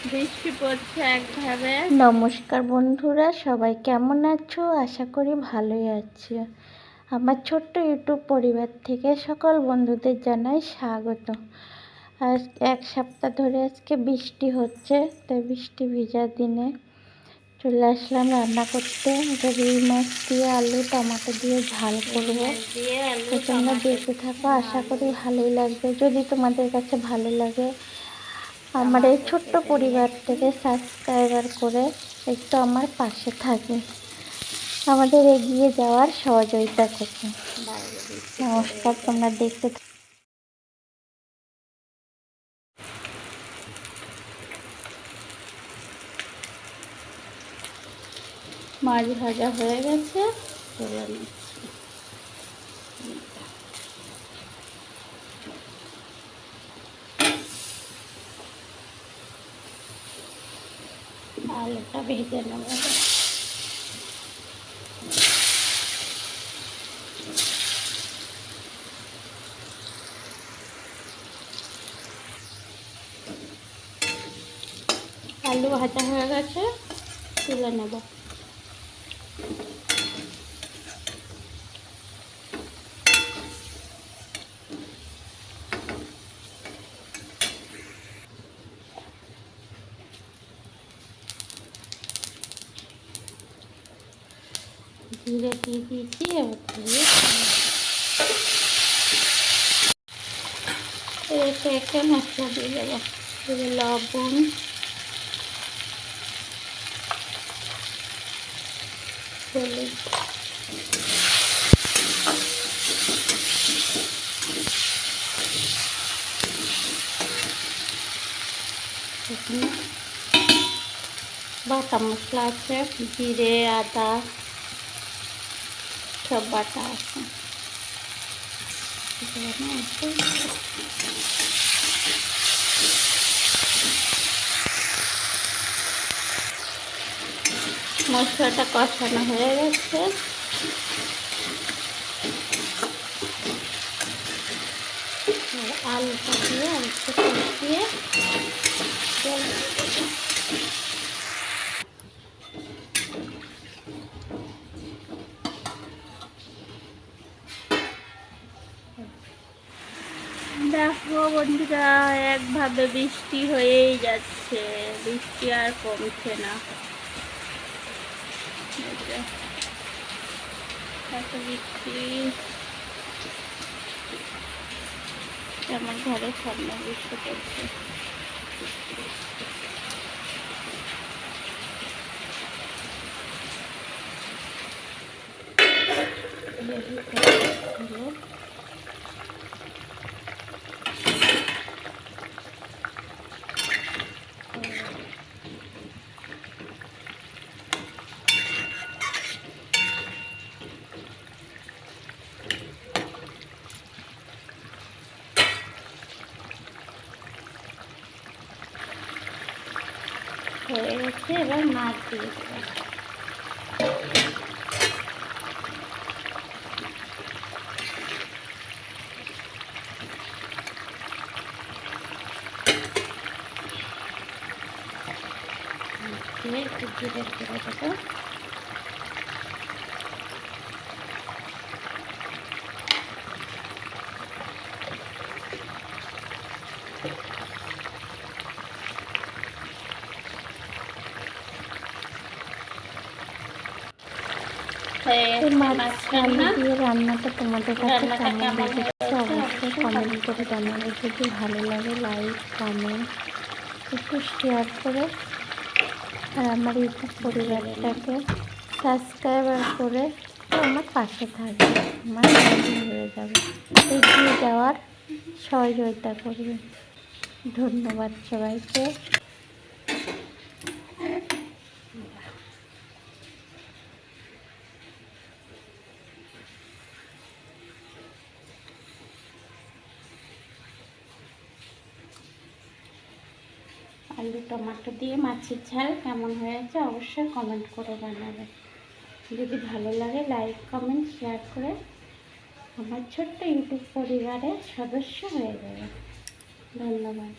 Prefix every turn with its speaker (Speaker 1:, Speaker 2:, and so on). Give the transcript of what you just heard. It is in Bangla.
Speaker 1: বৃষ্টি পড়ছে একভাবে।
Speaker 2: নমস্কার বন্ধুরা, সবাই কেমন আছো? আশা করি ভালোই আছো। আমার ছোট্ট ইউটিউব পরিবার থেকে সকল বন্ধুদের জানাই স্বাগত। আজ এক সপ্তাহ ধরে আজকে বৃষ্টি হচ্ছে, তাই বৃষ্টি ভিজা দিনে চলে আসলাম রান্না করতে। রুই মাছ দিয়ে আলু টমেটো দিয়ে ঝাল করবো। তো তোমরা দেখতে থাকো, আশা করি ভালোই লাগবে। যদি তোমাদের কাছে ভালো লাগে আমার এই ছোট্ট পরিবারটাকে সাবস্ক্রাইবার করে একটু আমার পাশে থাকে, আমাদের এগিয়ে যাওয়ার সহযোগিতা করবে। নমস্কার, তোমরা দেখতে
Speaker 1: মাছ ভাজা হয়ে গেছে, তুলে নিচ্ছি। আলুটা ভেজে নেব। আলু ভাজা হয়ে গেছে, তুলে নেব। জিরে দিয়ে দিয়েছি, এতে একটা মশলা দিয়ে দেবো। লবণ, হলুদ, বাটা মশলা আছে, জিরে আদা সব বাটা আছে। মশলাটা কষানো হয়ে গেছে, আলুটা দিয়ে আরেকটু কষিয়ে দেখো বন্ধুরা, একভাবে বৃষ্টি হয়েই যাচ্ছে, বৃষ্টি আর কমছে না। এত বৃষ্টি, আমার ঘরের সামনে বৃষ্টি পড়ছে। হয়ে গেছে, এবার মাছ দিয়ে দেবো। একটু জিরে করে দেবো।
Speaker 2: মাছ আলু দিয়ে রান্নাটা তোমাদের কাছে কেমন লেগেছে অবশ্যই কমেন্ট করে জানাবে। যদি ভালো লাগে লাইক কমেন্ট একটু শেয়ার করে আর আমার ইউটিউব পরিবারটাকে সাবস্ক্রাইবার করে আমার পাশে থাকবে, আমার বন্ধু হয়ে যাবে, এগিয়ে যাওয়ার সহযোগিতা করবে। ধন্যবাদ সবাইকে।
Speaker 1: আলু টমেটো দিয়ে মাছের ঝাল কেমন হয়েছে অবশ্যই কমেন্ট করে জানাবে। যদি ভালো লাগে লাইক কমেন্ট শেয়ার করে আমার ছোট্ট ইউটিউব পরিবারের সদস্য হয়ে যাবে। ধন্যবাদ।